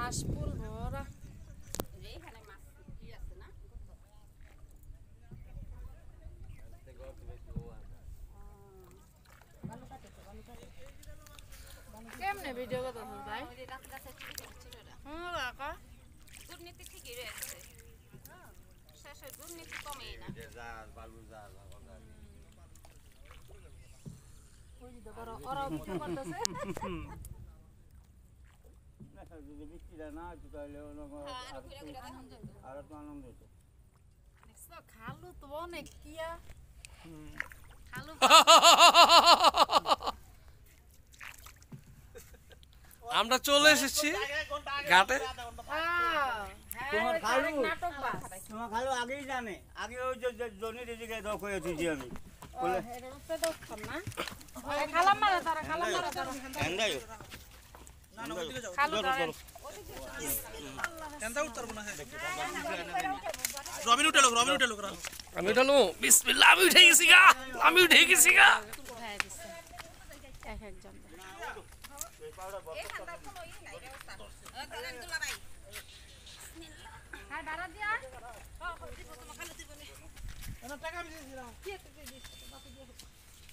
মাছ পুল ভরা এখানে মাছ কি আছে না কেমনে ভিডিও করতেছ ভাই রাখা দুর্নীতি ঠিকই রয়েছে শেষে দুর্নীতি কমেই না ওরা উপকার করতেছে যদি বৃষ্টিটা না হতো তাহলে আরো তো আনন্দ হতো খালু তো অনেক কিয়া খালু আমরা চলে এসেছি ঘাটে। তোমার খালু আগেই জানে আগে ওই যে জনির এদিকে দখ হয়েছি যে আমি খালাম মারা তারা খালাম মারা তারা খালু ধরেন আমি উঠালো বিসমিল্লাহ আমি উঠে গেছি গা উঠায় দিছে এক একজন হ্যাঁ দাঁড়া দিয়া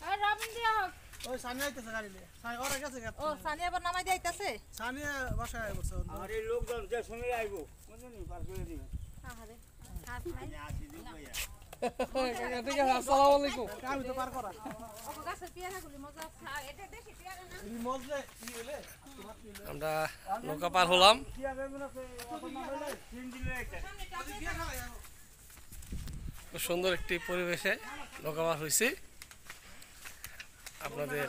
হ্যাঁ রবিন দিয়া ওই সানিয়া আইতেছে গাড়ি নিয়ে ওরা গেছে ও সানি আবার নামাই দিতেছে সানিয়া বাসায় আইবছে আর এই লোকজন যে সময় আইবো বুঝলি পার করে দিবে আহারে হাত নাই ঠিক আছে আসসালামু আলাইকুম। আমি তো পার করা ওগো গাছে পেয়ারা গুলি মজা আছে এটা দেখি পেয়ারা না এই মজলে কি হইলে আমরা নৌকা পার হলাম। কি আগে মনে আছে এখন না হইলে তিন দিলে একটা খুব সুন্দর একটি পরিবেশে নৌকা পার হয়েছি, আপনাদের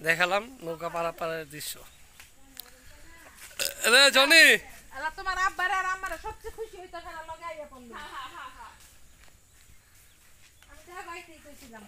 দেখালাম নৌকা পারাপারের দৃশ্য। রে জনি আলা তোমার আব্বার আর আমার সবচেয়ে খুশি হইতো খেলা লাগাইয়া পড়ল আমি যা গাইতেই কইছিলাম